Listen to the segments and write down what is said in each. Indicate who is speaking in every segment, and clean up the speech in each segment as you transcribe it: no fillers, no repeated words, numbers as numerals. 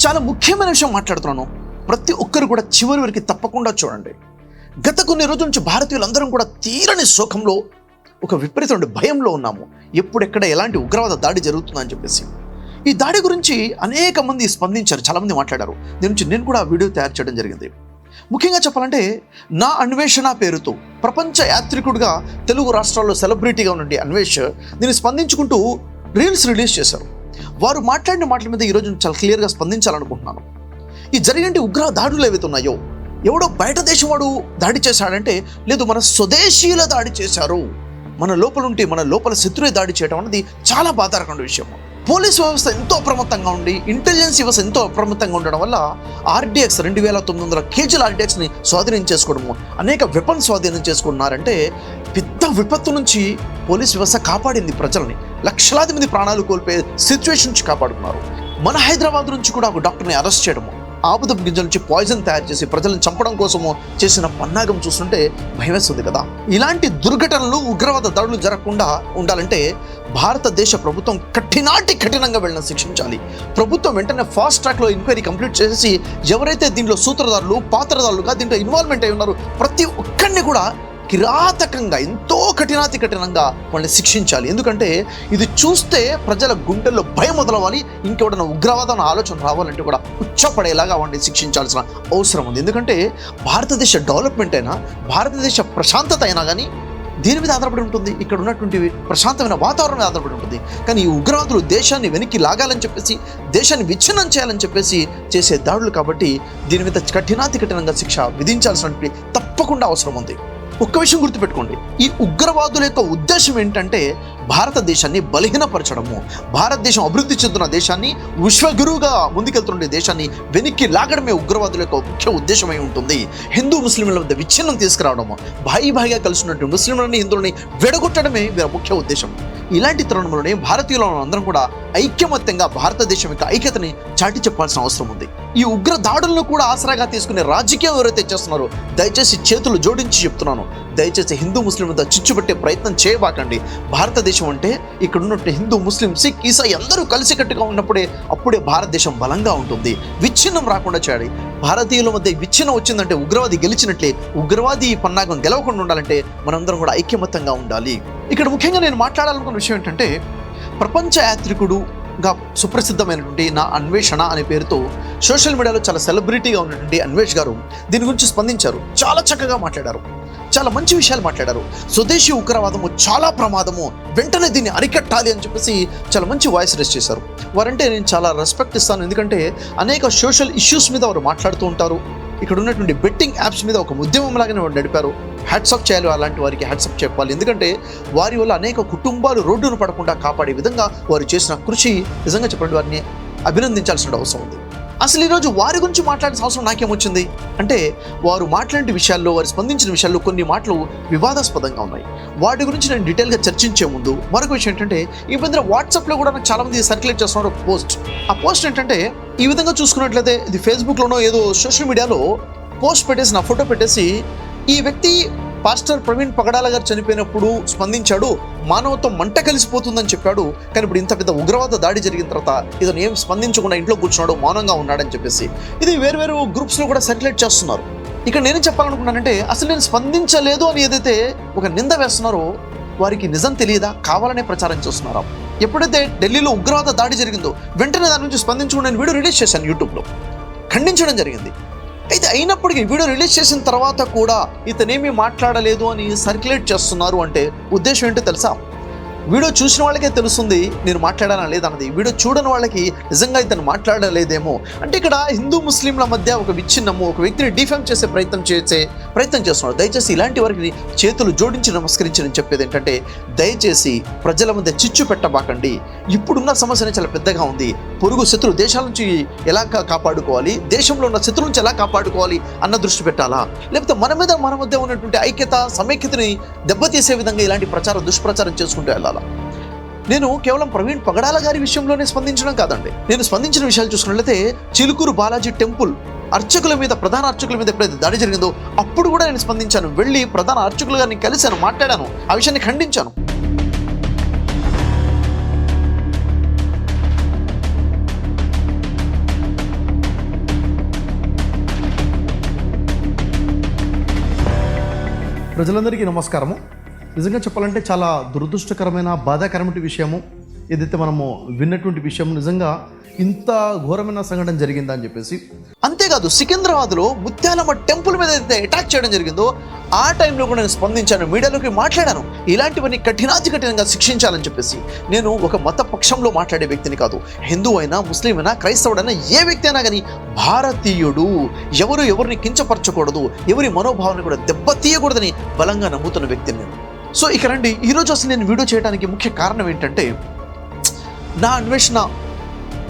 Speaker 1: చాలా ముఖ్యమైన విషయం మాట్లాడుతున్నాను. ప్రతి ఒక్కరు కూడా చివరి వరకు తప్పకుండా చూడండి. గత కొన్ని రోజుల నుంచి భారతీయులందరం కూడా తీరని శోకంలో, ఒక విపరీతమైన భయంలో ఉన్నాము. ఎప్పుడెక్కడ ఎలాంటి ఉగ్రవాద దాడి జరుగుతుందని చెప్పేసి. ఈ దాడి గురించి అనేక మంది స్పందించారు, చాలామంది మాట్లాడారు. దీని నుంచి నేను కూడా వీడియో తయారు చేయడం జరిగింది. ముఖ్యంగా చెప్పాలంటే, నా అన్వేషణ పేరుతో ప్రపంచ యాత్రికుడిగా తెలుగు రాష్ట్రాల్లో సెలబ్రిటీగా ఉన్నటువంటి అన్వేష్ దీన్ని స్పందించుకుంటూ రీల్స్ రిలీజ్ చేశారు. వారు మాట్లాడిన మాటల మీద ఈరోజు చాలా క్లియర్గా స్పందించాలనుకుంటున్నాను. ఈ జరిగిన ఉగ్ర దాడులు ఏవైతే ఉన్నాయో, ఎవడో బయట దేశం వాడు దాడి చేశాడంటే, లేదు మన స్వదేశీయుల దాడి చేశారు, మన లోపలుంటే మన లోపల శత్రువే దాడి చేయడం అనేది చాలా బాధాకరమైన విషయం. పోలీస్ వ్యవస్థ ఎంతో అప్రమత్తంగా ఉండి, ఇంటెలిజెన్స్ వ్యవస్థ ఎంతో అప్రమత్తంగా ఉండడం వల్ల RDX 2900 కేజీల RDXని స్వాధీనం చేసుకోవడము, అనేక వెపన్స్ స్వాధీనం చేసుకున్నారంటే పెద్ద విపత్తు నుంచి పోలీస్ వ్యవస్థ కాపాడింది ప్రజల్ని. లక్షలాది మంది ప్రాణాలు కోల్పోయే సిచ్యువేషన్ నుంచి కాపాడుకున్నారు. మన హైదరాబాద్ నుంచి కూడా ఒక డాక్టర్ని అరెస్ట్ చేయడము, ఆముదం గింజల నుంచి పాయిజన్ తయారు చేసి ప్రజలను చంపడం కోసము చేసిన పన్నాగం చూస్తుంటే భయమేస్తుంది కదా. ఇలాంటి దుర్ఘటనలు, ఉగ్రవాద దాడులు జరగకుండా ఉండాలంటే భారతదేశ ప్రభుత్వం కఠినంగా వెళ్ళిన శిక్షించాలి. ప్రభుత్వం వెంటనే ఫాస్ట్ ట్రాక్లో ఎంక్వైరీ కంప్లీట్ చేసి ఎవరైతే దీంట్లో సూత్రధారులు, పాత్రధారులుగా దీంట్లో ఇన్వాల్వ్మెంట్ అయి ఉన్నారో ప్రతి ఒక్కరిని కూడా కిరాతకంగా, ఎంతో కఠినంగా వాళ్ళని శిక్షించాలి. ఎందుకంటే ఇది చూస్తే ప్రజల గుండెల్లో భయం మొదలవ్వాలి. ఇంకెవడన్నా ఉగ్రవాదం ఆలోచన రావాలంటే కూడా ఉచ్చపడేలాగా వాడిని శిక్షించాల్సిన అవసరం ఉంది. ఎందుకంటే భారతదేశ డెవలప్మెంట్ అయినా, భారతదేశ ప్రశాంతత అయినా కానీ దీని మీద ఆధారపడి ఉంటుంది. ఇక్కడ ఉన్నటువంటి ప్రశాంతమైన వాతావరణం ఆధారపడి ఉంటుంది. కానీ ఈ ఉగ్రవాదులు దేశాన్ని వెనక్కి లాగాలని చెప్పేసి, దేశాన్ని విచ్ఛిన్నం చేయాలని చెప్పేసి చేసే దాడులు కాబట్టి దీని మీద కఠినంగా శిక్ష విధించాల్సినటువంటి తప్పకుండా అవసరం ఉంది. ఒక్క విషయం గుర్తుపెట్టుకోండి, ఈ ఉగ్రవాదుల యొక్క ఉద్దేశం ఏంటంటే భారతదేశాన్ని బలహీనపరచడము, భారతదేశం అభివృద్ధి చెందుతున్న దేశాన్ని, విశ్వగురువుగా ముందుకెళ్తున్న దేశాన్ని వెనక్కి లాగడమే ఉగ్రవాదుల యొక్క ముఖ్య ఉద్దేశమై ఉంటుంది. హిందూ ముస్లింల మధ్య విచ్ఛిన్నం తీసుకురావడము, భాయిగా కలిసినట్టు ముస్లింలని, హిందువులని విడగొట్టడమే వీరి ముఖ్య ఉద్దేశం. ఇలాంటి తరుణంలోనే భారతీయులను అందరం కూడా ఐక్యమత్యంగా భారతదేశం యొక్క ఐక్యతని చాటి చెప్పాల్సిన అవసరం ఉంది. ఈ ఉగ్ర దాడులను కూడా ఆసరాగా తీసుకునే రాజకీయం ఎవరైతే చేస్తున్నారో దయచేసి చేతులు జోడించి చెప్తున్నాను, దయచేసి హిందూ ముస్లిం మీద చిచ్చు పెట్టే ప్రయత్నం చేయబాకండి. భారతదేశం అంటే ఇక్కడ ఉన్నట్టు హిందూ, ముస్లిం, సిక్, ఈసాయి అందరూ కలిసికట్టుగా అప్పుడే భారతదేశం బలంగా ఉంటుంది. విచ్ఛిన్నం రాకుండా చేయాలి. భారతీయుల మధ్య విచ్ఛిన్నం వచ్చిందంటే ఉగ్రవాది గెలిచినట్లే. ఉగ్రవాది పన్నాగం గెలవకుండా ఉండాలంటే మనందరం కూడా ఐక్యమత్యంగా ఉండాలి. ఇక్కడ ముఖ్యంగా నేను మాట్లాడాలనుకున్న విషయం ఏంటంటే, ప్రపంచ యాత్రికుడుగా సుప్రసిద్ధమైనటువంటి నా అన్వేషణ అనే పేరుతో సోషల్ మీడియాలో చాలా సెలబ్రిటీగా ఉన్నటువంటి అన్వేష్ గారు దీని గురించి స్పందించారు. చాలా చక్కగా మాట్లాడారు, చాలా మంచి విషయాలు మాట్లాడారు. స్వదేశీ ఉగ్రవాదము చాలా ప్రమాదము, వెంటనే దీన్ని అరికట్టాలి అని చెప్పేసి చాలా మంచి వాయిస్ రేస్ చేశారు. వారంటే నేను చాలా రెస్పెక్ట్ ఇస్తాను. ఎందుకంటే అనేక సోషల్ ఇష్యూస్ మీద వారు మాట్లాడుతూ ఉంటారు. ఇక్కడ ఉన్నటువంటి బెట్టింగ్ యాప్స్ మీద ఒక ఉద్యమంలాగానే వారు నడిపారు. హ్యాట్సప్ చేయాలి, అలాంటి వారికి హ్యాట్సప్ చెప్పాలి. ఎందుకంటే వారి వల్ల అనేక కుటుంబాలు రోడ్డును పడకుండా కాపాడే విధంగా వారు చేసిన కృషి నిజంగా చెప్పండి వారిని అభినందించాల్సిన అవసరం ఉంది. అసలు ఈరోజు వారి గురించి మాట్లాడాల్సిన అవసరం నాకేమొచ్చింది అంటే, వారు మాట్లాడిన విషయాల్లో, వారు స్పందించిన విషయాల్లో కొన్ని మాటలు వివాదాస్పదంగా ఉన్నాయి. వాటి గురించి నేను డీటెయిల్గా చర్చించే ముందు మరొక విషయం ఏంటంటే, ఈ మధ్య వాట్సాప్లో కూడా నాకు చాలామంది సర్క్యులేట్ చేస్తున్నారు ఒక పోస్ట్. ఆ పోస్ట్ ఏంటంటే, ఈ విధంగా చూసుకున్నట్లయితే ఇది ఫేస్బుక్లోనో ఏదో సోషల్ మీడియాలో పోస్ట్ పెట్టేసి, నా ఫోటో పెట్టేసి, ఈ వ్యక్తి పాస్టర్ ప్రవీణ్ పగడాల గారు చనిపోయినప్పుడు స్పందించాడు, మానవత్వం మంట కలిసిపోతుందని చెప్పాడు. కానీ ఇప్పుడు ఇంత పెద్ద ఉగ్రవాద దాడి జరిగిన తర్వాత ఇతను ఏం స్పందించకుండా ఇంట్లో కూర్చున్నాడు, మౌనంగా ఉన్నాడని చెప్పేసి ఇది వేరు గ్రూప్స్లో కూడా సర్క్యులేట్ చేస్తున్నారు. ఇక్కడ నేను చెప్పాలనుకున్నానంటే, అసలు నేను స్పందించలేదు అని ఏదైతే ఒక నింద వేస్తున్నారో వారికి నిజం తెలియదా, కావాలనే ప్రచారం చేస్తున్నారా? ఎప్పుడైతే ఢిల్లీలో ఉగ్రవాద దాడి జరిగిందో వెంటనే దాని నుంచి స్పందించుకుని నేను వీడియో రిలీజ్ చేశాను, యూట్యూబ్లో ఖండించడం జరిగింది. అయితే అయినప్పటికీ వీడియో రిలీజ్ చేసిన తర్వాత కూడా ఇతనేమీ మాట్లాడలేదు అని సర్క్యులేట్ చేస్తున్నారు అంటే ఉద్దేశం ఏంటో తెలుసా? వీడియో చూసిన వాళ్ళకే తెలుస్తుంది నేను మాట్లాడానా లేదన్నది. వీడియో చూడని వాళ్ళకి నిజంగా ఇతను మాట్లాడలేదేమో. అంటే ఇక్కడ హిందూ ముస్లింల మధ్య ఒక విచ్ఛిన్నము, ఒక వ్యక్తిని డిఫేమ్ చేసే ప్రయత్నం చేస్తున్నారు. దయచేసి ఇలాంటి వారికి చేతులు జోడించి నమస్కరించి నేను చెప్పేది ఏంటంటే, దయచేసి ప్రజల మధ్య చిచ్చు పెట్టబాకండి. ఇప్పుడున్న సమస్య చాలా పెద్దగా ఉంది. పొరుగు శత్రు దేశాల నుంచి ఎలా కాపాడుకోవాలి, దేశంలో ఉన్న శత్రువు నుంచి ఎలా కాపాడుకోవాలి అన్న దృష్టి పెట్టాలా, లేకపోతే మన మధ్య ఉన్నటువంటి ఐక్యత, సమైక్యతని దెబ్బతీసే విధంగా ఇలాంటి దుష్ప్రచారం చేసుకుంటూ వెళ్ళాలా? నేను కేవలం ప్రవీణ్ పగడాల గారి విషయంలోనే స్పందించడం కాదండి, నేను స్పందించిన విషయాలు చూసుకున్నట్లయితే చిలుకూరు బాలాజీ టెంపుల్ ప్రధాన అర్చకుల మీద ఎప్పుడైతే దాడి జరిగిందో అప్పుడు కూడా నేను స్పందించాను. వెళ్ళి ప్రధాన అర్చకులు గారిని కలిశాను, మాట్లాడాను, ఆ విషయాన్ని ఖండించాను. ప్రజలందరికీ నమస్కారము. నిజంగా చెప్పాలంటే చాలా దురదృష్టకరమైన బాధాకరమైన విషయము ఏదైతే మనము విన్నటువంటి విషయం. నిజంగా ఇంత ఘోరమైన సంఘటన జరిగిందా అని చెప్పేసి. అంతేకాదు సికింద్రాబాద్లో ముత్యాలమ్మ టెంపుల్ మీద అయితే అటాక్ చేయడం జరిగిందో ఆ టైంలో కూడా నేను స్పందించాను, మీడియాలోకి మాట్లాడాను. ఇలాంటివన్నీ కఠినంగా శిక్షించాలని చెప్పేసి. నేను ఒక మత పక్షంలో మాట్లాడే వ్యక్తిని కాదు. హిందూ అయినా, ముస్లిం అయినా, క్రైస్తవుడైనా, ఏ వ్యక్తి అయినా కానీ భారతీయుడు, ఎవరిని కించపరచకూడదు, ఎవరి మనోభావాన్ని కూడా దెబ్బతీయకూడదని బలంగా నమ్ముతున్న వ్యక్తిని నేను. సో ఇక రండి, ఈరోజు అసలు నేను వీడియో చేయడానికి ముఖ్య కారణం ఏంటంటే, నా అన్వేషణ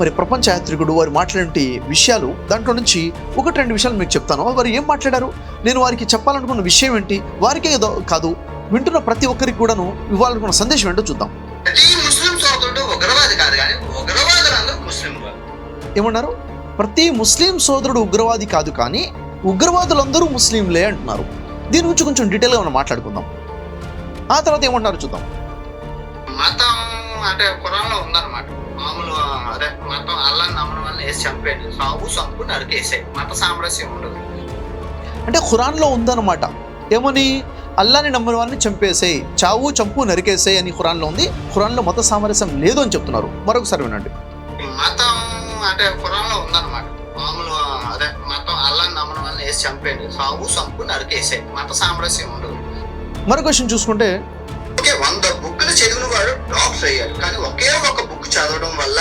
Speaker 1: మరి ప్రపంచ యాత్రికుడు వారు మాట్లాడే విషయాలు, దాంట్లో నుంచి ఒకటి రెండు విషయాలు మీకు చెప్తాను. వారు ఏం మాట్లాడారు, నేను వారికి చెప్పాలనుకున్న విషయం ఏంటి, వారికే కాదు వింటున్న ప్రతి ఒక్కరికి కూడాను ఇవ్వాలనుకున్న సందేశం ఏంటో చూద్దాం. ఏమన్నారు? ప్రతి ముస్లిం సోదరుడు ఉగ్రవాది కాదు, కానీ ఉగ్రవాదులందరూ ముస్లింలే అంటున్నారు. దీని గురించి కొంచెం డీటెయిల్గా మనం మాట్లాడుకుందాం. ఆ తర్వాత ఏమంటున్నారు చూద్దాం.
Speaker 2: మతం అంటే ఖురాన్లో ఉందన్నమాట. మామూలు అదే మతం అల్లాహ్ నమ్మడం వల్ల వేసి చంపేది, సాగు సంపు నరికేసాయి, మత సామరస్యం ఉండదు
Speaker 1: అంటే ఖురాన్లో ఉందన్నమాట. ఏమని? అల్లాని నమ్మని వారిని చంపేసేయి, చావు చంపు నరికేసేయి అని ఖురాన్లో ఉంది. ఖురాన్లో మత సామరస్యం లేదు అని చెప్తున్నారు. మరొకసారి వినండి.
Speaker 2: మతం అంటే ఖురాన్లో ఉందన్నమాట. మామూలు అదే మతం అల్లాహ్ నమ్మడం వల్ల వేసి చంపేది, సాగు సంపు నరికేసాయి, మత సామరస్యం ఉండదు.
Speaker 1: మరొక విషయం చూసుకుంటే,
Speaker 2: 100 బుక్లు చదివిన వాడు డాక్టర్ అయ్యాడు, కానీ ఒకే ఒక బుక్ చదవడం వల్ల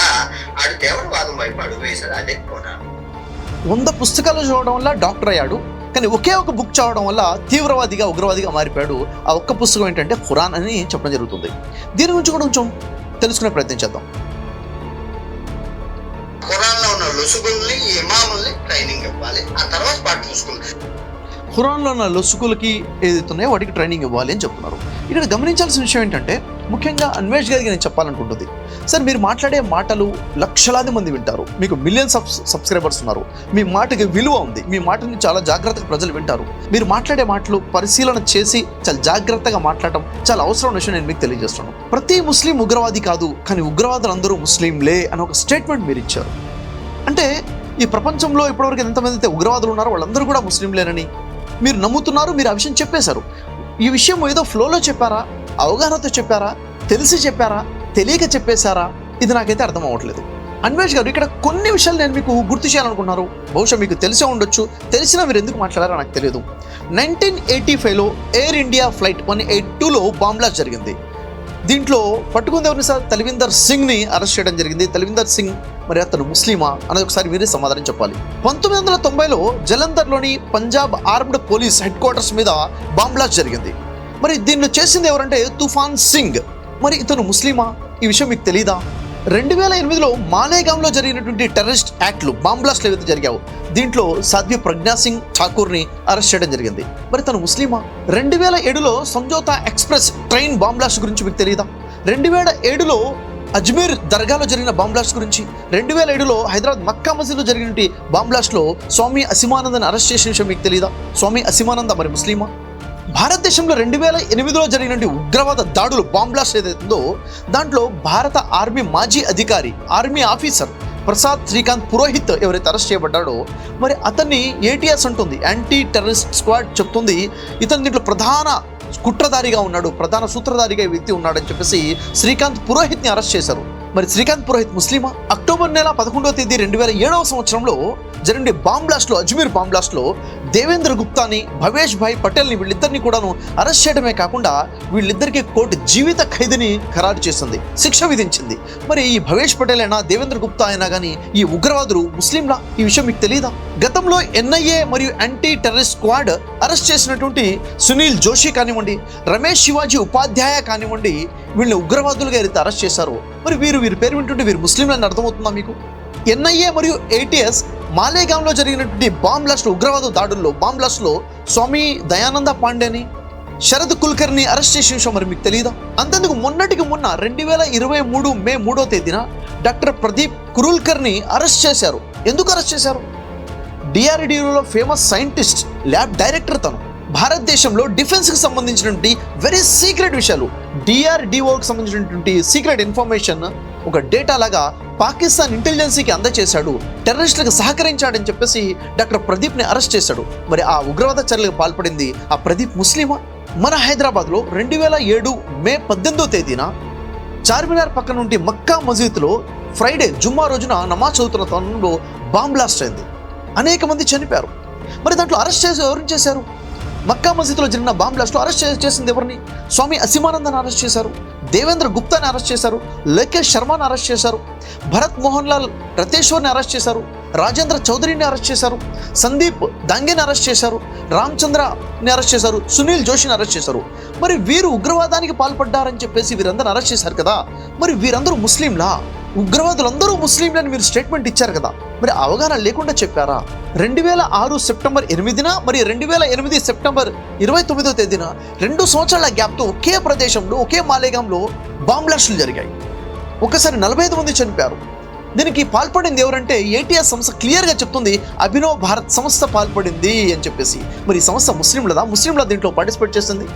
Speaker 2: ఆడు దేవుడివాదం వైపు అడుగు వేశాడు. అదే ఖురాన్.
Speaker 1: 100 పుస్తకాలు చదవడం వల్ల డాక్టర్ అయ్యాడు, కానీ ఒకే ఒక బుక్ చదవడం వల్ల తీవ్రవాదిగా, ఉగ్రవాదిగా మారిపోయాడు. ఆ ఒక్క పుస్తకం ఏంటంటే ఖురాన్ అని చెప్పడం జరుగుతుంది. దీని గురించి కూడా కొంచెం తెలుసుకునే ప్రయత్నం చేద్దాం.
Speaker 2: ఖురాన్లో ఉన్న లొసుగుల్ని, ఇమాముల్ని ట్రైనింగ్ ఇవ్వాలి, ఆ తర్వాత పాటు చూసుకుంటారు.
Speaker 1: ఖురాన్లో ఉన్న లొసుగులకి ఏదైతున్నాయో వాటికి ట్రైనింగ్ ఇవ్వాలి అని చెప్తున్నారు. ఇక్కడ గమనించాల్సిన విషయం ఏంటంటే, ముఖ్యంగా అన్వేష్ గారికి నేను చెప్పాలనుకుంటుంది, సార్ మీరు మాట్లాడే మాటలు లక్షలాది మంది వింటారు, మీకు మిలియన్స్ ఆఫ్ సబ్స్క్రైబర్స్ ఉన్నారు, మీ మాటకి విలువ ఉంది, మీ మాటని చాలా జాగ్రత్తగా ప్రజలు వింటారు. మీరు మాట్లాడే మాటలు పరిశీలన చేసి చాలా జాగ్రత్తగా మాట్లాడటం చాలా అవసరం విషయం నేను మీకు తెలియజేస్తున్నాను. ప్రతి ముస్లిం ఉగ్రవాది కాదు, కానీ ఉగ్రవాదులందరూ ముస్లింలే అని ఒక స్టేట్మెంట్ మీరు ఇచ్చారు. అంటే ఈ ప్రపంచంలో ఇప్పటివరకు ఎంతమంది అయితే ఉగ్రవాదులు ఉన్నారో వాళ్ళందరూ కూడా ముస్లింలేనని మీరు నమ్ముతున్నారు. మీరు ఆ విషయం చెప్పేశారు. ఈ విషయం ఏదో ఫ్లోలో చెప్పారా, అవగాహనతో చెప్పారా, తెలిసి చెప్పారా, తెలియక చెప్పేశారా, ఇది నాకైతే అర్థం అవ్వట్లేదు. అన్వేష్ గారు, ఇక్కడ కొన్ని విషయాలు నేను మీకు గుర్తు చేయాలనుకున్నారు. బహుశా మీకు తెలిసే ఉండొచ్చు, తెలిసినా మీరు ఎందుకు మాట్లాడారో నాకు తెలియదు. 1985లో ఎయిర్ ఇండియా ఫ్లైట్ 182లో బాంబ్ బ్లాస్ట్ జరిగింది. దీంట్లో పట్టుకుంది ఎవరిని సార్? తల్విందర్ సింగ్ని అరెస్ట్ చేయడం జరిగింది. తల్విందర్ సింగ్ మరి అతను ముస్లిమా అనేది ఒకసారి మీరే సమాధానం చెప్పాలి. 1990లో జలంధర్లోని Punjab armed police headquarters మీద బాంబ్ బ్లాస్ట్ జరిగింది. మరి దీన్ని చేసింది ఎవరంటే తుఫాన్ సింగ్. మరి ఇతను ముస్లిమా? ఈ విషయం మీకు తెలీదా? 2008లో మాలేగాంలో జరిగినటువంటి టెర్రరిస్ట్ యాక్ట్లు, బాంబ్ బ్లాస్ట్లు ఏవైతే జరిగావో దీంట్లో సాధ్వి ప్రజ్ఞా సింగ్ ఠాకూర్ని అరెస్ట్ చేయడం జరిగింది. మరి తను ముస్లిమా? 2007లో Samjhauta express train bomb blast గురించి మీకు తెలియదా? 2007లో అజ్మీర్ దర్గాలో జరిగిన బాంబ్ బ్లాస్ట్ గురించి, 2007లో హైదరాబాద్ మక్కా మసీదులో జరిగినటువంటి బాంబ్ బ్లాస్ట్లో స్వామి అసిమానందని అరెస్ట్ చేసిన విషయం మీకు తెలియదా? స్వామి అసిమానంద మరి ముస్లిమా? భారతదేశంలో 2008లో జరిగినటువంటి ఉగ్రవాద దాడులు, బాంబ్ బ్లాస్ట్ ఏదైతుందో దాంట్లో భారత ఆర్మీ మాజీ అధికారి, ఆర్మీ ఆఫీసర్ ప్రసాద్ శ్రీకాంత్ పురోహిత్ ఎవరైతే అరెస్ట్ చేయబడ్డాడో మరి అతన్ని ఏటీఎస్ అంటుంది, యాంటీ టెర్రరిస్ట్ స్క్వాడ్ చెప్తుంది ఇతను దీంట్లో ప్రధాన కుట్రధారిగా ఉన్నాడు, ప్రధాన సూత్రధారిగా ఈ వ్యక్తి ఉన్నాడని చెప్పేసి శ్రీకాంత్ పురోహిత్ని అరెస్ట్ చేశారు. మరి శ్రీకాంత్ పురోహిత్ ముస్లిమా? అక్టోబర్ నెల 11వ తేదీ 2007వ సంవత్సరంలో జరిగిన బాంబ్ బ్లాస్ట్లో, అజ్మీర్ బాంబ్ బ్లాస్ట్లో దేవేంద్ర గుప్తాని, భవేష్ భాయ్ పటేల్ని వీళ్ళిద్దరిని కూడాను అరెస్ట్ చేయడమే కాకుండా వీళ్ళిద్దరికి కోర్టు జీవిత ఖైదుని ఖరారు చేసింది, శిక్ష విధించింది. మరి ఈ భవేష్ పటేల్ అయినా, దేవేంద్ర గుప్తా అయినా కానీ ఈ ఉగ్రవాదులు ముస్లింలా? ఈ విషయం మీకు తెలీదా? గతంలో ఎన్ఐఏ మరియు యాంటీ టెర్రరిస్ట్ స్క్వాడ్ అరెస్ట్ చేసినటువంటి సునీల్ జోషి కానివ్వండి, రమేష్ శివాజీ ఉపాధ్యాయ కానివ్వండి, వీళ్ళని ఉగ్రవాదులుగా అయితే అరెస్ట్ చేశారు. మరి వీరి పేరు వింటుంటే వీరు ముస్లింలని అర్థమవుతుందా మీకు? ఎన్ఐఏ మరియు ఏటీఎస్ మాలేగాంలో జరిగినటువంటి బాంబ్ బ్లాస్ట్, ఉగ్రవాద దాడుల్లో, బాంబ్ బ్లాస్ట్లో స్వామి దయానంద పాండేని, శరద్ కుల్కర్ని అరెస్ట్ చేసిన విషయం మరి మీకు తెలియదా? అంతేందుకు మొన్నటికి మొన్న 2023 మే 3వ తేదీన డాక్టర్ ప్రదీప్ కురుల్కర్ని అరెస్ట్ చేశారు. ఎందుకు అరెస్ట్ చేశారు? డిఆర్డిఓలో ఫేమస్ సైంటిస్ట్, ల్యాబ్ డైరెక్టర్ తను. భారతదేశంలో డిఫెన్స్కి సంబంధించినటువంటి వెరీ సీక్రెట్ విషయాలు, డిఆర్డిఓకి సంబంధించినటువంటి సీక్రెట్ ఇన్ఫర్మేషన్ ఒక డేటా లాగా పాకిస్తాన్ ఇంటెలిజెన్సీకి అందజేశాడు, టెర్రరిస్టులకు సహకరించాడని చెప్పేసి డాక్టర్ ప్రదీప్ని అరెస్ట్ చేశాడు. మరి ఆ ఉగ్రవాద చర్యలకు పాల్పడింది ఆ ప్రదీప్ ముస్లిమా? మన హైదరాబాద్లో 2007 మే 18వ తేదీన చార్మినార్ పక్క నుండి మక్కా మసీదులో ఫ్రైడే జుమ్మా రోజున నమాజ్ చదువుతున్న తరుణంలో బాంబ్ బ్లాస్ట్ అయింది. అనేక మంది చనిపోయారు. మరి దాంట్లో అరెస్ట్ చేసి ఎవరిని చేశారు? మక్కా మసీదులో జరిగిన బాంబ్ బ్లాస్ట్లో అరెస్ట్ చేసింది ఎవరిని? స్వామి అసీమానందను అరెస్ట్ చేశారు, దేవేంద్ర గుప్తాని అరెస్ట్ చేశారు, లోకేష్ శర్మను అరెస్ట్ చేశారు, భరత్ మోహన్ లాల్ రతేశ్వర్ని అరెస్ట్ చేశారు, రాజేంద్ర చౌదరిని అరెస్ట్ చేశారు, సందీప్ దాంగేని అరెస్ట్ చేశారు, రామచంద్రని అరెస్ట్ చేశారు, సునీల్ జోషిని అరెస్ట్ చేశారు. మరి వీరు ఉగ్రవాదానికి పాల్పడ్డారని చెప్పేసి వీరందరూ అరెస్ట్ చేశారు కదా. మరి వీరందరూ ముస్లింలా? ఉగ్రవాదులందరూ ముస్లింలని మీరు స్టేట్మెంట్ ఇచ్చారు కదా. మరి అవగాహన లేకుండా చెప్పారా? 2006 సెప్టెంబర్ 8న మరి 2008 సెప్టెంబర్ 29వ తేదీన 2 సంవత్సరాల గ్యాప్తో ఒకే ప్రదేశంలో ఒకే మాలేగాంలో బాంబ్ బ్లాస్టులు జరిగాయి. ఒకసారి 45 మంది చనిపోయారు. దీనికి పాల్పడింది ఎవరంటే ఏటీఎస్ సంస్థ క్లియర్గా చెప్తుంది, అభినవ్ భారత్ సంస్థ పాల్పడింది అని చెప్పేసి. మరి ఈ సంస్థ ముస్లింల దీంట్లో పార్టిసిపేట్ చేస్తుంది.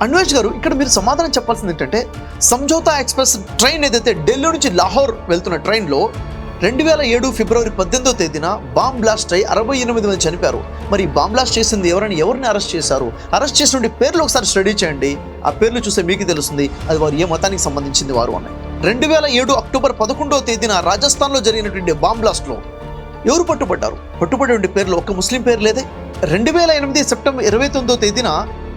Speaker 1: అన్వేష్ గారు, ఇక్కడ మీరు సమాధానం చెప్పాల్సింది ఏంటంటే, సంజోతా ఎక్స్ప్రెస్ ట్రైన్ ఏదైతే ఢిల్లీ నుంచి లాహోర్ వెళ్తున్న ట్రైన్లో 2007 ఫిబ్రవరి 18వ తేదీన బాంబ్ బ్లాస్ట్ అయి 68 మంది చనిపోయారు. మరి బాంబ్ బ్లాస్ట్ చేసింది ఎవరిని అరెస్ట్ చేశారు? అరెస్ట్ చేసిన పేర్లు ఒకసారి స్టడీ చేయండి. ఆ పేర్లు చూస్తే మీకు తెలుస్తుంది అది వారు ఏ మతానికి సంబంధించింది వారు అని. 2007 అక్టోబర్ 11వ తేదీన రాజస్థాన్లో జరిగినటువంటి బాంబ్ బ్లాస్ట్లో ఎవరు పట్టుబడి పేర్లు ఒక్క ముస్లిం పేరు లేదే. 2008 సెప్టెంబర్ 29వ తేదీన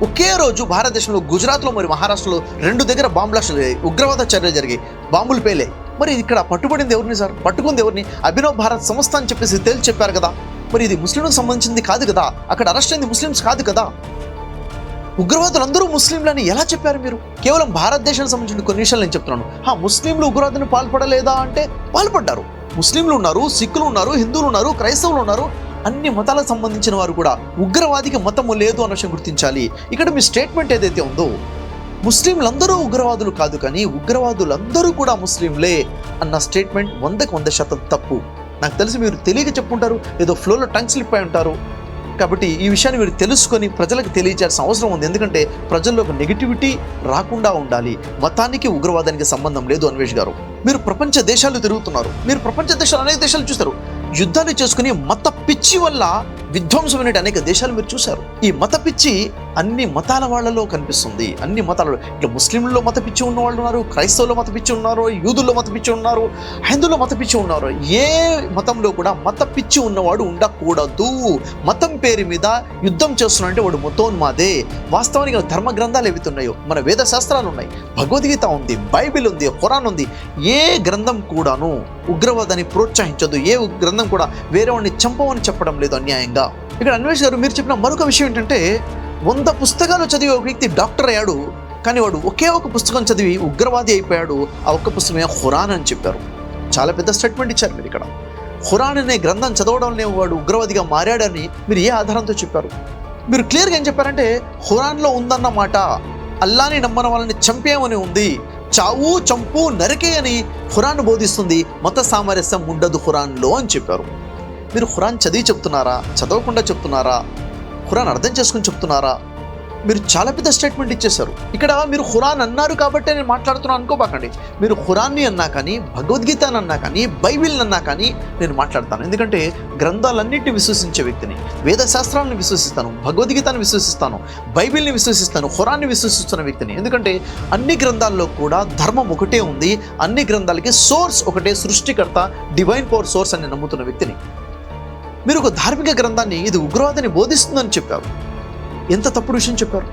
Speaker 1: ఒకే రోజు భారతదేశంలో గుజరాత్లో మరి మహారాష్ట్రలో 2 దగ్గర బాంబ్ బ్లాస్టులు జరిగాయి, ఉగ్రవాద చర్యలు జరిగాయి, బాంబులు పేలే. మరి ఇక్కడ పట్టుబడింది ఎవరిని సార్? పట్టుకుంది ఎవరిని? అభినవ్ భారత్ సంస్థ అని చెప్పేసి తేల్చి చెప్పారు కదా. మరి ఇది ముస్లింలకు సంబంధించింది కాదు కదా, అక్కడ అరెస్ట్ అయింది ముస్లిమ్స్ కాదు కదా. ఉగ్రవాదులందరూ ముస్లింలని ఎలా చెప్పారు మీరు? కేవలం భారతదేశానికి సంబంధించిన కొన్ని విషయాలు నేను చెప్తున్నాను. ముస్లింలు ఉగ్రవాదాన్ని పాల్పడలేదా అంటే పాల్పడ్డారు. ముస్లింలు ఉన్నారు, సిక్కులు ఉన్నారు, హిందువులు ఉన్నారు, క్రైస్తవులు ఉన్నారు. అన్ని మతాలకు సంబంధించిన వారు కూడా ఉగ్రవాదికి మతము లేదు అన్న విషయం గుర్తించాలి. ఇక్కడ మీ స్టేట్మెంట్ ఏదైతే ఉందో, ముస్లింలందరూ ఉగ్రవాదులు కాదు కానీ ఉగ్రవాదులందరూ కూడా ముస్లింలే అన్న స్టేట్మెంట్ 100% తప్పు. నాకు తెలిసి మీరు తెలియక చెప్పుంటారు, ఏదో ఫ్లోలో టంగ్ స్లిప్ అయి ఉంటారు. కాబట్టి ఈ విషయాన్ని మీరు తెలుసుకొని ప్రజలకు తెలియజేయాల్సిన అవసరం ఉంది. ఎందుకంటే ప్రజల్లో ఒక నెగిటివిటీ రాకుండా ఉండాలి. మతానికి ఉగ్రవాదానికి సంబంధం లేదు. అన్వేష్ గారు, మీరు ప్రపంచ దేశాలు తిరుగుతున్నారు, మీరు ప్రపంచ దేశాలు అనేక దేశాలు చూస్తారు. యుద్ధాలు చేసుకుని మత పిచ్చి వల్ల విధ్వంసమైన అనేక దేశాలు మీరు చూశారు. ఈ మత పిచ్చి అన్ని మతాల వాళ్ళలో కనిపిస్తుంది. అన్ని మతాలలో ఇట్లా ముస్లింలలో మత పిచ్చి ఉన్న వాళ్ళు ఉన్నారు, క్రైస్తవుల్లో మత పిచ్చి ఉన్నారు, యూదుల్లో మత పిచ్చి ఉన్నారు, హిందువుల్లో మత పిచ్చి ఉన్నారు. ఏ మతంలో కూడా మత పిచ్చి ఉన్నవాడు ఉండకూడదు. మతం పేరు మీద యుద్ధం చేస్తున్నాడంటే వాడు మతోన్మాదే. వాస్తవానికి ధర్మ గ్రంథాలు ఏవైతున్నాయో, మన వేద శాస్త్రాలు ఉన్నాయి, భగవద్గీత ఉంది, బైబిల్ ఉంది, ఖురాన్ ఉంది. ఏ గ్రంథం కూడాను ఉగ్రవాదాన్ని ప్రోత్సహించదు. ఏ గ్రంథం కూడా వేరే వాడిని చంపమని చెప్పడం లేదు అన్యాయంగా. ఇక్కడ అన్వేష్ గారు, మీరు చెప్పిన మరొక విషయం ఏంటంటే, 100 పుస్తకాలు చదివి ఒక వ్యక్తి డాక్టర్ అయ్యాడు, కానీ వాడు ఒకే ఒక పుస్తకం చదివి ఉగ్రవాది అయిపోయాడు. ఆ ఒక్క పుస్తకమే ఖురాన్ అని చెప్పారు. చాలా పెద్ద స్టేట్మెంట్ ఇచ్చారు మీరు ఇక్కడ. ఖురాన్ అనే గ్రంథం చదవడంలో వాడు ఉగ్రవాదిగా మారాడని మీరు ఏ ఆధారంతో చెప్పారు? మీరు క్లియర్గా ఏం చెప్పారంటే, ఖురాన్లో ఉందన్న మాట, అల్లాని నమ్మని వాళ్ళని చంపేయమని ఉంది, చావు చంపు నరకే అని ఖురాన్ బోధిస్తుంది. మత సామరస్యం ఉండదు ఖురాన్లో అని చెప్పారు. మీరు ఖురాన్ చదివి చెప్తున్నారా, చదవకుండా చెప్తున్నారా, ఖురాన్ అర్థం చేసుకుని చెప్తున్నారా? మీరు చాలా పెద్ద స్టేట్మెంట్ ఇచ్చేశారు. ఇక్కడ మీరు ఖురాన్ అన్నారు కాబట్టి నేను మాట్లాడుతున్నాను అనుకోబాకండి. మీరు ఖురాన్ని అన్నా కానీ, భగవద్గీతని అన్నా కానీ, బైబిల్ని అన్నా కానీ నేను మాట్లాడతాను. ఎందుకంటే గ్రంథాలన్నింటినీ విశ్వసించే వ్యక్తిని, వేద శాస్త్రాలను విశ్వసిస్తాను, భగవద్గీతను విశ్వసిస్తాను, బైబిల్ని విశ్వసిస్తాను, ఖురాన్ని విశ్వసిస్తున్న వ్యక్తిని. ఎందుకంటే అన్ని గ్రంథాల్లో కూడా ధర్మం ఒకటే ఉంది, అన్ని గ్రంథాలకి సోర్స్ ఒకటే, సృష్టికర్త, డివైన్ పవర్ సోర్స్ అని నమ్ముతున్న వ్యక్తిని. మీరు ఒక ధార్మిక గ్రంథాన్ని ఇది ఉగ్రవాదాన్ని బోధిస్తుందని చెప్పారు. ఎంత తప్పుడు విషయం చెప్పారు.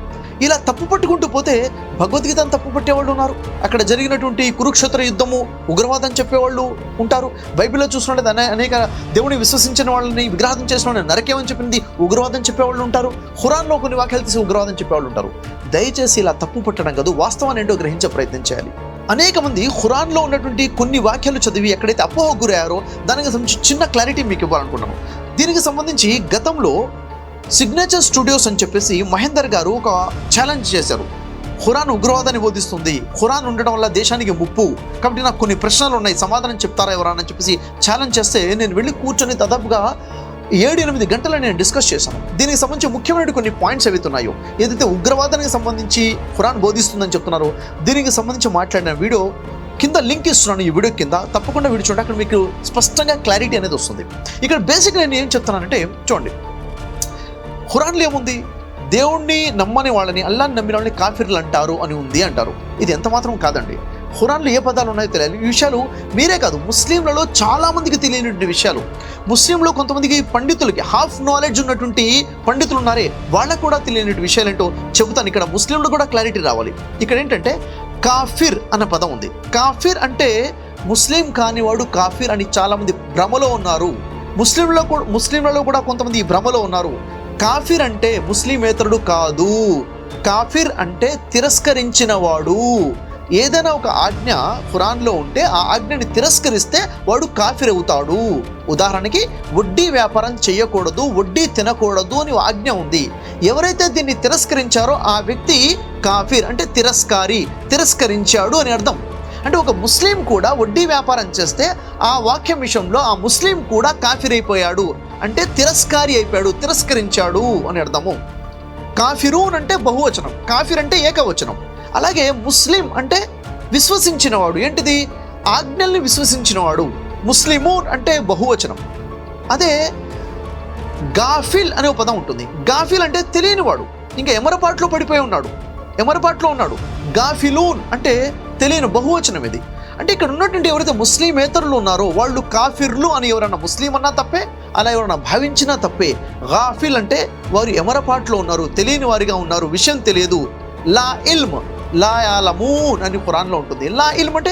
Speaker 1: ఇలా తప్పు పట్టుకుంటూ పోతే భగవద్గీతను తప్పు పట్టేవాళ్ళు ఉన్నారు. అక్కడ జరిగినటువంటి కురుక్షేత్ర యుద్ధము ఉగ్రవాదం చెప్పేవాళ్ళు ఉంటారు. బైబిల్లో చూసినట్టు అనేక దేవుని విశ్వసించిన వాళ్ళని విగ్రహం చేసిన వాళ్ళని నరకేమని చెప్పింది ఉగ్రవాదం చెప్పేవాళ్ళు ఉంటారు. ఖురాన్లో కొన్ని వాక్యాలు తీసి ఉగ్రవాదం చెప్పేవాళ్ళు ఉంటారు. దయచేసి ఇలా తప్పు పట్టడం కాదు, వాస్తవాన్ని ఏంటో గ్రహించే ప్రయత్నం చేయాలి. అనేక మంది ఖురాన్లో ఉన్నటువంటి కొన్ని వాక్యాలు చదివి ఎక్కడైతే అపోహ గురయ్యారో దానికి సంబంధించి చిన్న క్లారిటీ మీకు ఇవ్వాలనుకున్నాను. దీనికి సంబంధించి గతంలో సిగ్నేచర్ స్టూడియోస్ అని చెప్పేసి మహేందర్ గారు ఒక ఛాలెంజ్ చేశారు. ఖురాన్ ఉగ్రవాదాన్ని బోధిస్తుంది, ఖురాన్ ఉండడం వల్ల దేశానికి ముప్పు, కాబట్టి నాకు కొన్ని ప్రశ్నలు ఉన్నాయి, సమాధానం చెప్తారా ఎవరని చెప్పేసి ఛాలెంజ్ చేస్తే నేను వెళ్ళి కూర్చొని దాదాపుగా 7-8 గంటలు నేను డిస్కస్ చేశాను. దీనికి సంబంధించి ముఖ్యమైన కొన్ని పాయింట్స్ ఏవైతున్నాయో, ఏదైతే ఉగ్రవాదానికి సంబంధించి ఖురాన్ బోధిస్తుందని చెప్తున్నారో దీనికి సంబంధించి మాట్లాడిన వీడియో కింద లింక్ ఇస్తున్నాను. ఈ వీడియో కింద తప్పకుండా వీడియో చూడండి, అక్కడ మీకు స్పష్టంగా క్లారిటీ అనేది వస్తుంది. ఇక్కడ బేసిక్గా నేను ఏం చెప్తున్నానంటే, చూడండి, ఖురాన్లో ఏముంది? దేవుణ్ణి నమ్మని వాళ్ళని, అల్లాహ్ని నమ్మిన వాళ్ళని కాఫిర్లు అంటారు అని ఉంది అంటారు. ఇది ఎంత మాత్రం కాదండి. ఖురాన్లో ఏ పదాలు ఉన్నాయో తెలియాలి. ఈ విషయాలు మీరే కాదు, ముస్లింలలో చాలామందికి తెలియనటువంటి విషయాలు. ముస్లింలో కొంతమందికి పండితులకి హాఫ్ నాలెడ్జ్ ఉన్నటువంటి పండితులు ఉన్నారే, వాళ్ళకు కూడా తెలియనటువంటి విషయాలు ఏంటో చెబుతాను. ఇక్కడ ముస్లింలు కూడా క్లారిటీ రావాలి. ఇక్కడ ఏంటంటే కాఫిర్ అన్న పదం ఉంది. కాఫిర్ అంటే ముస్లిం కానివాడు కాఫిర్ అని చాలామంది భ్రమలో ఉన్నారు. ముస్లింలలో కూడా కొంతమంది ఈ భ్రమలో ఉన్నారు. కాఫిర్ అంటే ముస్లిమేతరుడు కాదు. కాఫిర్ అంటే తిరస్కరించిన వాడు. ఏదైనా ఒక ఆజ్ఞ ఖురాన్లో ఉంటే ఆ ఆజ్ఞని తిరస్కరిస్తే వాడు కాఫిర్ అవుతాడు. ఉదాహరణకి వడ్డీ వ్యాపారం చేయకూడదు, వడ్డీ తినకూడదు అని ఆజ్ఞ ఉంది. ఎవరైతే దీన్ని తిరస్కరించారో ఆ వ్యక్తి కాఫిర్ అంటే తిరస్కరించాడు అని అర్థం. అంటే ఒక ముస్లిం కూడా వడ్డీ వ్యాపారం చేస్తే ఆ వాక్యం విషయంలో ఆ ముస్లిం కూడా కాఫిర్ అయిపోయాడు, అంటే తిరస్కారి అయిపోయాడు, తిరస్కరించాడు అని అర్థము. కాఫిరూన్ అంటే బహువచనం, కాఫిర్ అంటే ఏకవచనం. అలాగే ముస్లిం అంటే విశ్వసించినవాడు, ఏంటిది ఆజ్ఞల్ని విశ్వసించినవాడు. ముస్లిమూన్ అంటే బహువచనం. అదే గాఫిల్ అనే పదం ఉంటుంది. గాఫిల్ అంటే తెలియనివాడు, ఇంకా ఎమరపాట్లో పడిపోయి ఉన్నాడు, ఎమరపాట్లో ఉన్నాడు. గాఫిలూన్ అంటే తెలియని బహువచనం ఇది. అంటే ఇక్కడ ఉన్నటువంటి ఎవరైతే ముస్లిమేతరులు ఉన్నారో వాళ్ళు కాఫిర్లు అని ఎవరన్నా ముస్లిం అన్నా తప్పే, అలా ఎవరన్నా భావించినా తప్పే. గాఫిల్ అంటే వారు ఎమరపాట్లో ఉన్నారు, తెలియని వారిగా ఉన్నారు, విషయం తెలియదు. లా ఇల్మ్ లా యాలమూన్ అని ఖురాన్లో ఉంటుంది. లా ఇల్మ్ అంటే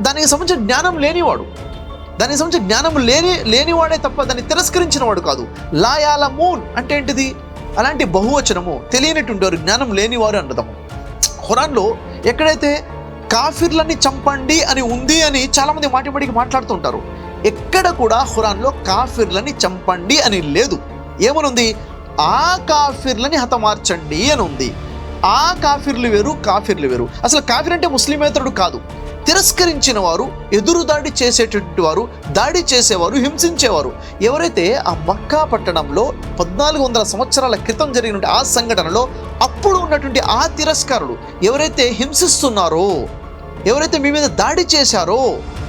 Speaker 1: దానికి సంబంధించిన జ్ఞానం లేనివాడు, దానికి సంబంధించిన జ్ఞానం లేనివాడే తప్ప దాన్ని తిరస్కరించిన వాడు కాదు. లా యాలమూన్ అంటే ఏంటిది? అలాంటి బహువచనము, తెలియనటువంటి వారు, జ్ఞానం లేనివారు అన్నదము. ఖురాన్లో ఎక్కడైతే కాఫిర్లని చంపండి అని ఉంది అని చాలామంది మాటిమాటికి మాట్లాడుతుంటారు, ఎక్కడ కూడా ఖురాన్లో కాఫిర్లని చంపండి అని లేదు. ఏమనుంది? ఆ కాఫిర్లని హతమార్చండి అని ఉంది. ఆ కాఫిర్లు వేరు, కాఫిర్లు వేరు. అసలు కాఫిర్ అంటే ముస్లిమేతరుడు కాదు, తిరస్కరించిన వారు, ఎదురు దాడి చేసేటువంటి వారు, దాడి చేసేవారు, హింసించేవారు. ఎవరైతే ఆ మక్కా పట్టణంలో 1400 సంవత్సరాల క్రితం జరిగిన ఆ సంఘటనలో అప్పుడు ఉన్నటువంటి ఆ తిరస్కారులు ఎవరైతే హింసిస్తున్నారో, ఎవరైతే మీ మీద దాడి చేశారో,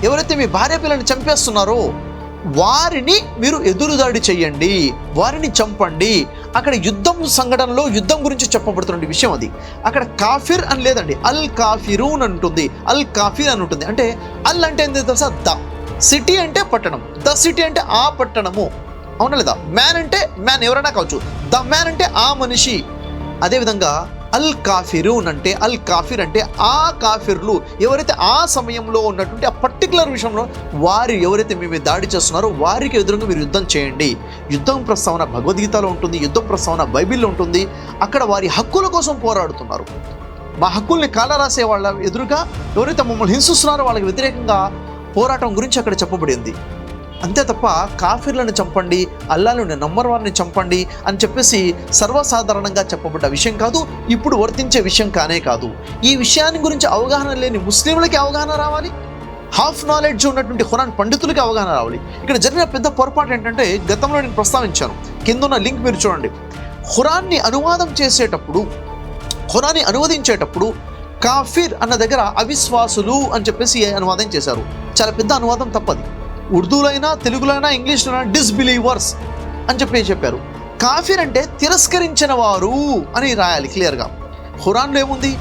Speaker 1: ఎవరైతే మీ భార్య పిల్లని చంపేస్తున్నారో వారిని మీరు ఎదురుదాడి చెయ్యండి, వారిని చంపండి. అక్కడ యుద్ధం సంఘటనలో యుద్ధం గురించి చెప్పబడుతున్న విషయం అది. అక్కడ కాఫిర్ అని లేదండి, అల్ కాఫిరూన్ అంటుంది, అల్ కాఫిర్ అని ఉంటుంది. అంటే అల్ అంటే ఏంటో తెలుసా? ద సిటీ అంటే పట్టణం, ద సిటీ అంటే ఆ పట్టణము, అవునా లేదా? మ్యాన్ అంటే మ్యాన్ ఎవరైనా కావచ్చు, ద మ్యాన్ అంటే ఆ మనిషి. అదేవిధంగా అల్ కాఫిరూన్ అంటే, అల్ కాఫిర్ అంటే ఆ కాఫిర్లు ఎవరైతే ఆ సమయంలో ఉన్నటువంటి ఆ పర్టికులర్ విషయంలో వారు ఎవరైతే మీ మీద దాడి చేస్తున్నారో వారికి ఎదురుగా మీరు యుద్ధం చేయండి. యుద్ధం ప్రస్తావన భగవద్గీతలో ఉంటుంది, యుద్ధం ప్రస్తావన బైబిల్లో ఉంటుంది. అక్కడ వారి హక్కుల కోసం పోరాడుతున్నారు. మా హక్కుల్ని కాలరాసే వాళ్ళ ఎదురుగా ఎవరైతే మమ్మల్ని హింసిస్తున్నారో వాళ్ళకి వ్యతిరేకంగా పోరాటం గురించి అక్కడ చెప్పబడింది. అంతే తప్ప కాఫిర్లను చంపండి, అల్లాహ్ను నమ్మని వారిని చంపండి అని చెప్పేసి సర్వసాధారణంగా చెప్పబడ్డ విషయం కాదు, ఇప్పుడు వర్తించే విషయం కానే కాదు. ఈ విషయాన్ని గురించి అవగాహన లేని ముస్లింలకి అవగాహన రావాలి, హాఫ్ నాలెడ్జ్ ఉన్నటువంటి ఖురాన్ పండితులకి అవగాహన రావాలి. ఇక్కడ జరిగిన పెద్ద పొరపాటు ఏంటంటే, గతంలో నేను ప్రస్తావించాను, కింద ఉన్న లింక్ మీరు చూడండి. ఖురాన్ని అనువదించేటప్పుడు కాఫిర్ అన్న దగ్గర అవిశ్వాసులు అని చెప్పేసి అనువాదం చేశారు. చాలా పెద్ద అనువాదం తప్పది. ఉర్దూలో అయినా, తెలుగులో అయినా, ఇంగ్లీష్లో అయినా డిస్బిలీవర్స్ అని చెప్పారు. కాఫిర్ అంటే తిరస్కరించిన వారు అని రాయాలి క్లియర్గా. ఖురాన్లో ఏముంది?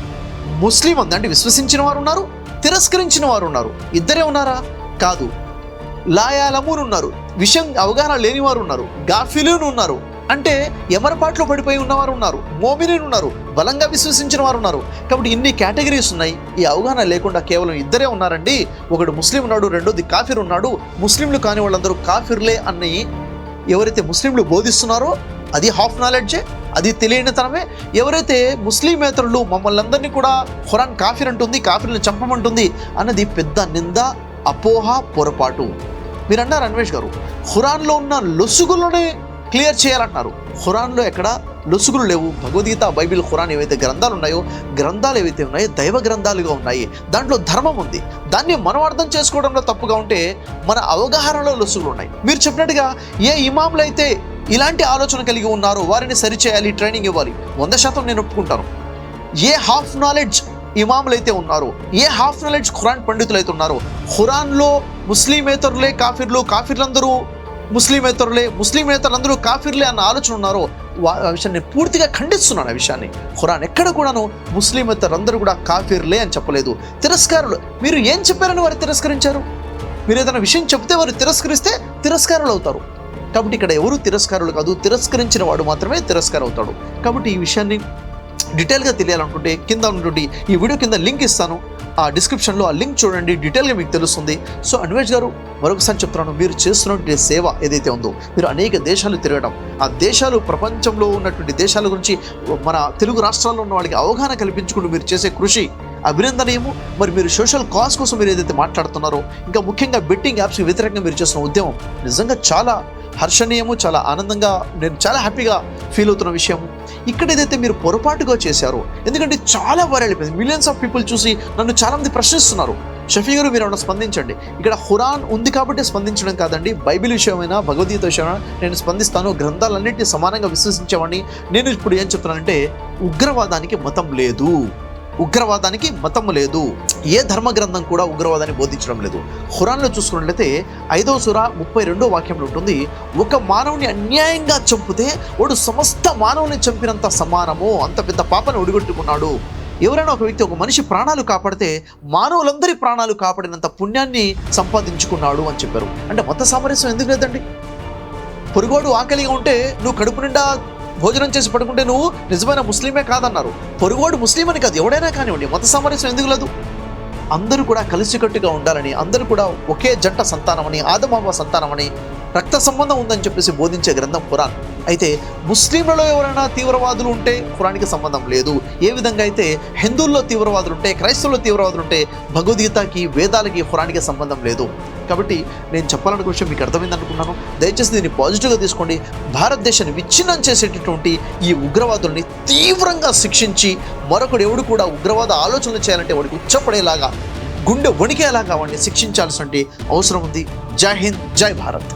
Speaker 1: ముస్లిం ఉంది అంటే విశ్వసించిన వారు ఉన్నారు, తిరస్కరించిన వారు ఉన్నారు. ఇద్దరే ఉన్నారా? కాదు. లాయాలమూన్ ఉన్నారు, విషయం అవగాహన లేని వారు ఉన్నారు. గాఫిలూన్ ఉన్నారు, అంటే ఎమరపాట్లో పడిపోయి ఉన్నవారు ఉన్నారు. మోమినీన్ ఉన్నారు, బలంగా విశ్వసించిన వారు ఉన్నారు. కాబట్టి ఇన్ని కేటగిరీస్ ఉన్నాయి. ఈ అవగాహన లేకుండా కేవలం ఇద్దరే ఉన్నారండి, ఒకడు ముస్లిం ఉన్నాడు, రెండోది కాఫిర్ ఉన్నాడు, ముస్లింలు కాని వాళ్ళందరూ కాఫిర్లే అని ఎవరైతే ముస్లింలు బోధిస్తున్నారో అది హాఫ్ నాలెడ్జే, అది తెలియనితనమే. ఎవరైతే ముస్లిమేతరులు మమ్మల్ని అందరినీ కూడా ఖురాన్ కాఫిర్ అంటుంది, కాఫిర్ని చంపమంటుంది అన్నది పెద్ద నింద, అపోహ, పొరపాటు. మీరు అన్నారు అన్వేష్ గారు, ఖురాన్లో ఉన్న లొసుగులోనే క్లియర్ చేయాలంటున్నారు. ఖురాన్లో ఎక్కడ లొసుగులు లేవు. భగవద్గీత, బైబిల్, ఖురాన్ ఏవైతే గ్రంథాలు ఉన్నాయో దైవ గ్రంథాలుగా ఉన్నాయి. దాంట్లో ధర్మం ఉంది. దాన్ని మనం అర్థం చేసుకోవడంలో తప్పుగా ఉంటే మన అవగాహనలో లొసుగులు ఉన్నాయి. మీరు చెప్పినట్టుగా ఏ ఇమాములు అయితే ఇలాంటి ఆలోచన కలిగి ఉన్నారో వారిని సరిచేయాలి, ట్రైనింగ్ ఇవ్వాలి, 100% నేను ఒప్పుకుంటాను. ఏ హాఫ్ నాలెడ్జ్ ఇమాములు అయితే ఉన్నారో, ఏ హాఫ్ నాలెడ్జ్ ఖురాన్ పండితులు అయితే ఉన్నారో, ఖురాన్లో ముస్లిమేతరులే కాఫిర్లు, కాఫిర్లందరూ ముస్లిమేతరులందరూ కాఫీర్లే అన్న ఆలోచన ఉన్నారో ఆ విషయాన్ని పూర్తిగా ఖండిస్తున్నాను. ఆ విషయాన్ని ఖురాన్ ఎక్కడ కూడాను ముస్లిమేతరులందరూ కూడా కాఫీర్లే అని చెప్పలేదు. తిరస్కారులు, మీరు ఏం చెప్పారని వారు తిరస్కరించారు? మీరు ఏదైనా విషయం చెప్తే వారు తిరస్కరిస్తే తిరస్కారులు అవుతారు. కాబట్టి ఇక్కడ ఎవరు తిరస్కారులు కాదు, తిరస్కరించిన వాడు మాత్రమే తిరస్కారం అవుతాడు. కాబట్టి ఈ విషయాన్ని డీటెయిల్గా తెలియాలనుకుంటే కింద ఉన్నటువంటి ఈ వీడియో కింద లింక్ ఇస్తాను, ఆ డిస్క్రిప్షన్లో ఆ లింక్ చూడండి, డీటెయిల్గా మీకు తెలుస్తుంది. సో అన్వేష్ గారు, మరొకసారి చెప్తున్నాను, మీరు చేస్తున్నటువంటి సేవ ఏదైతే ఉందో, మీరు అనేక దేశాలు తిరగడం, ఆ దేశాలు, ప్రపంచంలో ఉన్నటువంటి దేశాల గురించి మన తెలుగు రాష్ట్రాల్లో ఉన్న వాళ్ళకి అవగాహన కల్పించుకుంటూ మీరు చేసే కృషి అభినందనీయము. మరి మీరు సోషల్ కాజ్ కోసం మీరు ఏదైతే మాట్లాడుతున్నారో, ఇంకా ముఖ్యంగా బెట్టింగ్ యాప్స్కి వ్యతిరేకంగా మీరు చేస్తున్న ఉద్యమం నిజంగా చాలా హర్షణీయము, చాలా ఆనందంగా, నేను చాలా హ్యాపీగా ఫీల్ అవుతున్న విషయం. ఇక్కడ ఏదైతే మీరు పొరపాటుగా చేశారో, ఎందుకంటే చాలా వైరల్ అయిపోయింది, మిలియన్స్ ఆఫ్ పీపుల్ చూసి నన్ను చాలామంది ప్రశ్నిస్తున్నారు. షఫీ గారు, మీరు ఏమైనా స్పందించండి. ఇక్కడ ఖురాన్ ఉంది కాబట్టి స్పందించడం కాదండి, బైబిల్ విషయమైనా భగవద్గీత విషయమైనా నేను స్పందిస్తాను. గ్రంథాలన్నింటినీ సమానంగా విశ్వసించేవాడిని. నేను ఇప్పుడు ఏం చెప్తున్నానంటే, ఉగ్రవాదానికి మతం లేదు, ఉగ్రవాదానికి మతం లేదు. ఏ ధర్మ గ్రంథం కూడా ఉగ్రవాదాన్ని బోధించడం లేదు. ఖురాన్లో చూసుకున్నట్లయితే 5వ సూరా 32వ వాక్యంలో ఉంటుంది, ఒక మానవుని అన్యాయంగా చంపితే వాడు సమస్త మానవుని చంపినంత సమానము, అంత పెద్ద పాపని ఒడిగొట్టుకున్నాడు. ఎవరైనా ఒక వ్యక్తి, ఒక మనిషి ప్రాణాలు కాపాడితే మానవులందరి ప్రాణాలు కాపాడినంత పుణ్యాన్ని సంపాదించుకున్నాడు అని చెప్పారు. అంటే మత సామరస్యం ఎందుకు లేదండి? పొరుగోడు ఆకలిగా ఉంటే నువ్వు కడుపు నిండా భోజనం చేసి పడుకుంటే నువ్వు నిజమైన ముస్లిమే కాదన్నారు. పొరుగోడు ముస్లిం అని కాదు, ఎవడైనా కానివ్వండి, మత సామరస్యం ఎందుకు లేదు? అందరూ కూడా కలిసికట్టుగా ఉండాలని, అందరూ కూడా ఒకే జంట సంతానమని, ఆదమావ సంతానమని, రక్త సంబంధం ఉందని చెప్పేసి బోధించే గ్రంథం ఖురాన్. అయితే ముస్లింలలో ఎవరైనా తీవ్రవాదులు ఉంటే ఖురాన్కి సంబంధం లేదు. ఏ విధంగా అయితే హిందువుల్లో తీవ్రవాదులు ఉంటే, క్రైస్తవుల్లో తీవ్రవాదులు ఉంటే, భగవద్గీతకి, వేదాలకి, ఖురాన్కి సంబంధం లేదు. కాబట్టి నేను చెప్పాలనుకున్న విషయం మీకు అర్థమైంది అనుకున్నాను. దయచేసి దీన్ని పాజిటివ్గా తీసుకోండి. భారతదేశాన్ని విచ్ఛిన్నం చేసేటటువంటి ఈ ఉగ్రవాదుల్ని తీవ్రంగా శిక్షించి, మరొకడు ఎవడు కూడా ఉగ్రవాద ఆలోచనలు చేయాలంటే వాడికి ఉచ్చపడేలాగా, గుండె వణికేలాగా వాడిని శిక్షించాల్సిన అవసరం ఉంది. జై హింద్, జై భారత్.